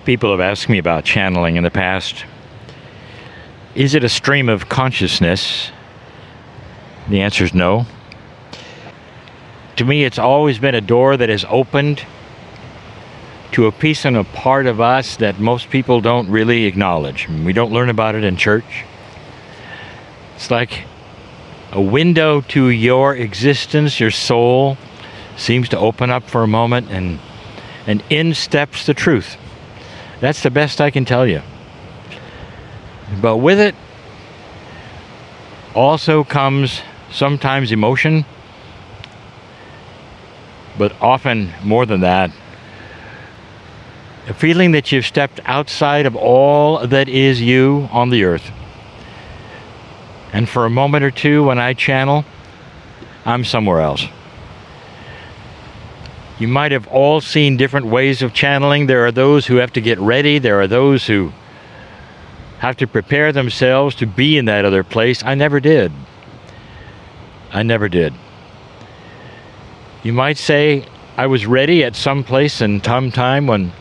People have asked me about channeling in the past. Is it a stream of consciousness? The answer is no. To me, it's always been a door that has opened to a piece and a part of us that most people don't really acknowledge. We don't learn about it in church. It's like a window to your existence. Your soul seems to open up for a moment, and in steps the truth. That's the best I can tell you. But with it also comes sometimes emotion, but often more than that, a feeling that you've stepped outside of all that is you on the earth. And for a moment or two when I channel, I'm somewhere else. You might have all seen different ways of channeling. There are those who have to get ready. There are those who have to prepare themselves to be in that other place. I never did. I never did. You might say I was ready at some place in some time when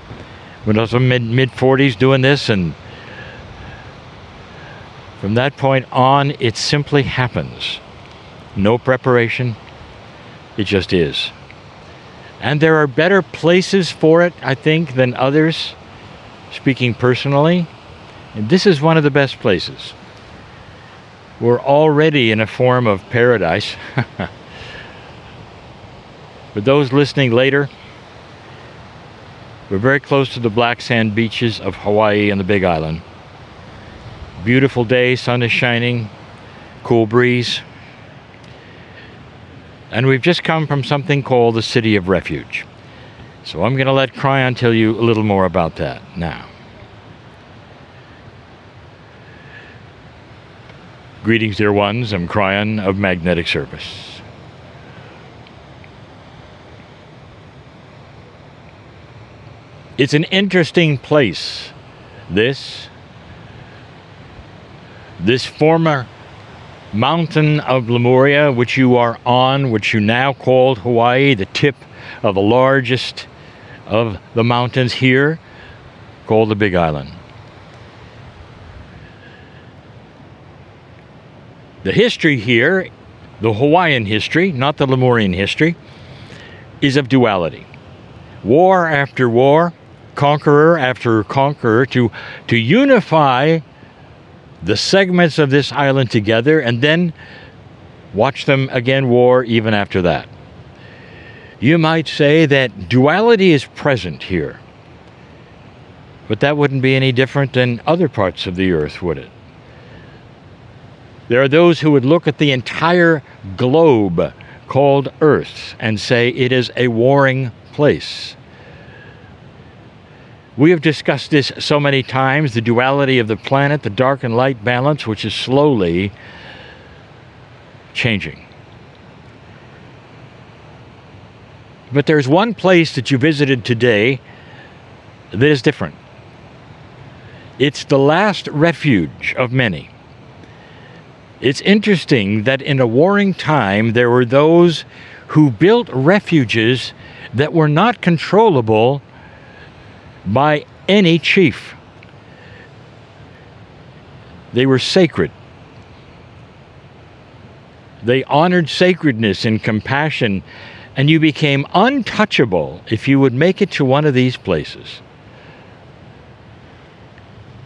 I was in mid-40s doing this, and from that point on, it simply happens. No preparation. It just is. And there are better places for it, I think, than others, speaking personally. And this is one of the best places. We're already in a form of paradise. For those listening later, we're very close to the black sand beaches of Hawaii and the Big Island. Beautiful day, sun is shining, cool breeze. And we've just come from something called the City of Refuge. So I'm going to let Kryon tell you a little more about that now. Greetings, dear ones. I'm Kryon of Magnetic Service. It's an interesting place, this former mountain of Lemuria, which you are on, which you now called Hawaii, the tip of the largest of the mountains here, called the Big Island. The history here, the Hawaiian history, not the Lemurian history, is of duality. War after war, conqueror after conqueror, to unify the segments of this island together, and then watch them again war even after that. You might say that duality is present here, but that wouldn't be any different than other parts of the earth, would it? There are those who would look at the entire globe called Earth and say it is a warring place. We have discussed this so many times, the duality of the planet, the dark and light balance, which is slowly changing. But there's one place that you visited today that is different. It's the last refuge of many. It's interesting that in a warring time, there were those who built refuges that were not controllable by any chief. They were sacred. They honored sacredness and compassion, and you became untouchable if you would make it to one of these places.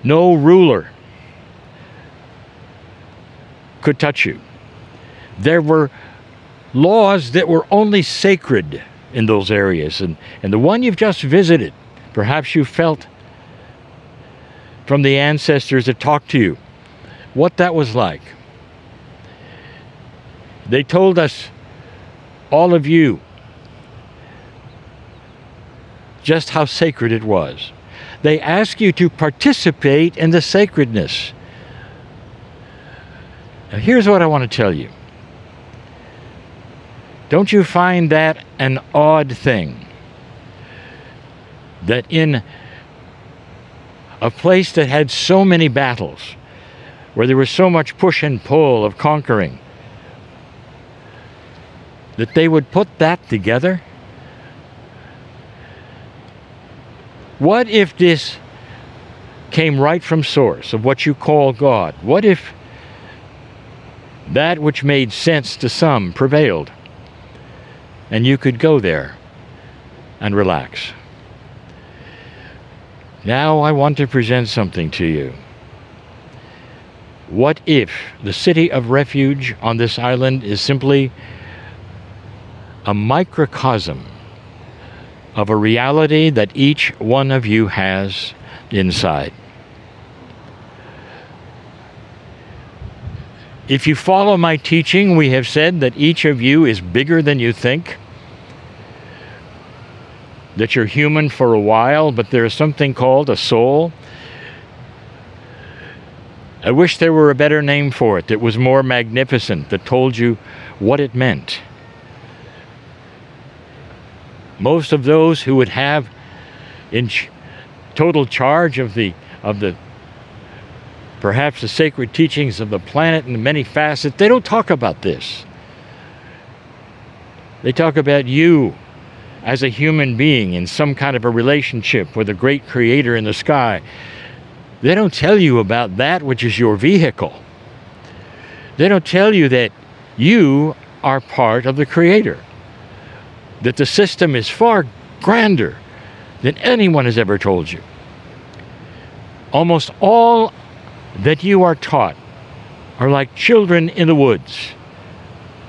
No ruler could touch you. There were laws that were only sacred in those areas, and the one you've just visited, perhaps you felt from the ancestors that talked to you what that was like. They told us, all of you, just how sacred it was. They asked you to participate in the sacredness. Now, here's what I want to tell you. Don't you find that an odd thing? That in a place that had so many battles, where there was so much push and pull of conquering, that they would put that together? What if this came right from source of what you call God? What if that which made sense to some prevailed, and you could go there and relax? Now I want to present something to you. What if the city of refuge on this island is simply a microcosm of a reality that each one of you has inside? If you follow my teaching, we have said that each of you is bigger than you think, that you're human for a while, but there is something called a soul. I wish there were a better name for it that was more magnificent, that told you what it meant. Most of those who would have in total charge of the perhaps the sacred teachings of the planet in many facets, they don't talk about this. They talk about you as a human being in some kind of a relationship with a great creator in the sky. They don't tell you about that which is your vehicle. They don't tell you that you are part of the creator, that the system is far grander than anyone has ever told you. Almost all that you are taught are like children in the woods,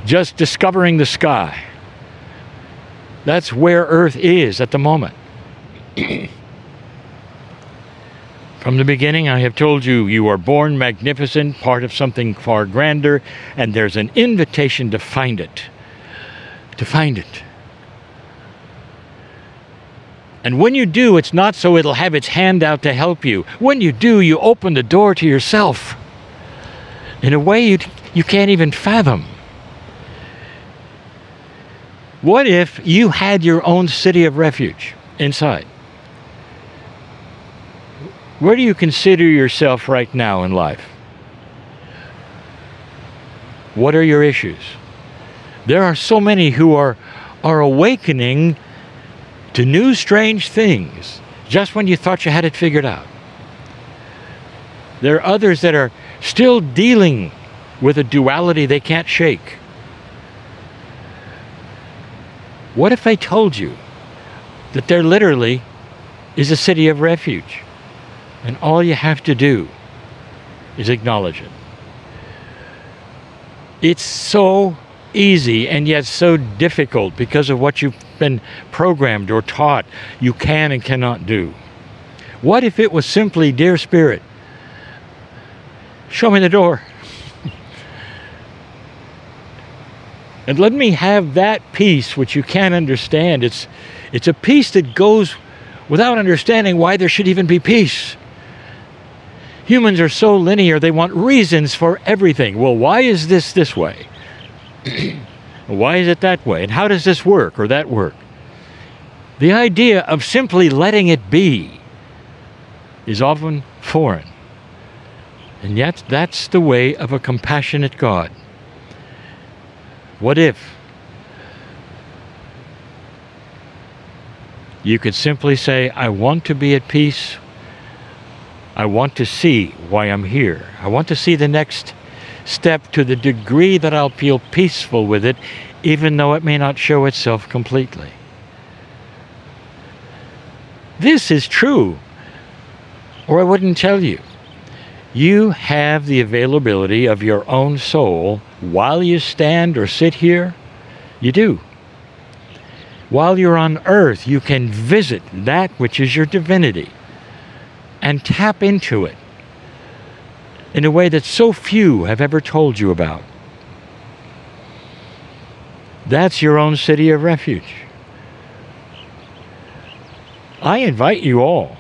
just discovering the sky. That's where Earth is at the moment. From the beginning, I have told you, you are born magnificent, part of something far grander, and there's an invitation to find it. To find it. And when you do, it's not so it'll have its hand out to help you. When you do, you open the door to yourself in a way you can't even fathom. What if you had your own city of refuge inside? Where do you consider yourself right now in life? What are your issues? There are so many who are awakening to new strange things just when you thought you had it figured out. There are others that are still dealing with a duality they can't shake. What if I told you that there literally is a city of refuge, and all you have to do is acknowledge it? It's so easy and yet so difficult because of what you've been programmed or taught you can and cannot do. What if it was simply, dear Spirit, show me the door. And let me have that peace which you can't understand. It's a peace that goes without understanding why there should even be peace. Humans are so linear, they want reasons for everything. Well, why is this way? Why is it that way? And how does this work or that work? The idea of simply letting it be is often foreign. And yet that's the way of a compassionate God. What if you could simply say, I want to be at peace. I want to see why I'm here. I want to see the next step to the degree that I'll feel peaceful with it, even though it may not show itself completely. This is true, or I wouldn't tell you. You have the availability of your own soul while you stand or sit here. You do. While you're on earth, you can visit that which is your divinity and tap into it in a way that so few have ever told you about. That's your own city of refuge. I invite you all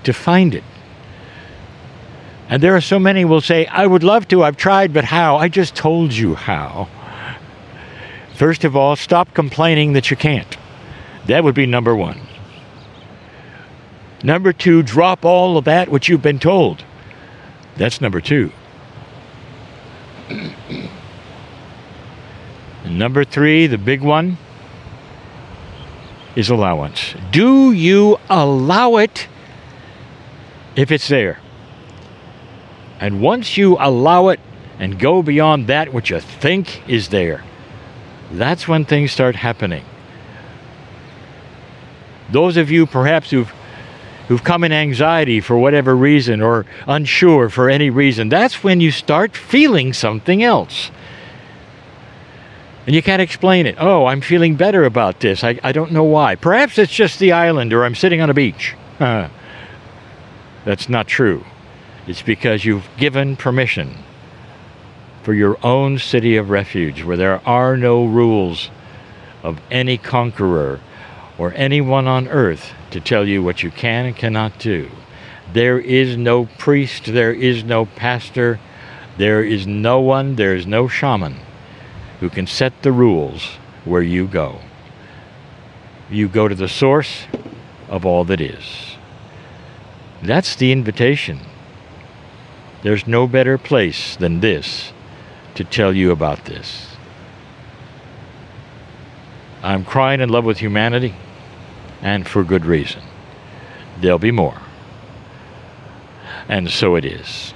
to find it. And there are so many who will say, I would love to, I've tried, but how? I just told you how. First of all, stop complaining that you can't. That would be number one. Number two, drop all of that which you've been told. That's number two. And number three, the big one, is allowance. Do you allow it if it's there. And once you allow it and go beyond that which you think is there, that's when things start happening. Those of you perhaps who've come in anxiety for whatever reason, or unsure for any reason, that's when you start feeling something else. And you can't explain it. Oh, I'm feeling better about this. I don't know why. Perhaps it's just the island, or I'm sitting on a beach. That's not true. It's because you've given permission for your own city of refuge, where there are no rules of any conqueror or anyone on earth to tell you what you can and cannot do. There is no priest, there is no pastor, there is no one, there is no shaman who can set the rules where you go. You go to the source of all that is. That's the invitation. There's no better place than this to tell you about this. I'm crying in love with humanity, and for good reason. There'll be more. And so it is.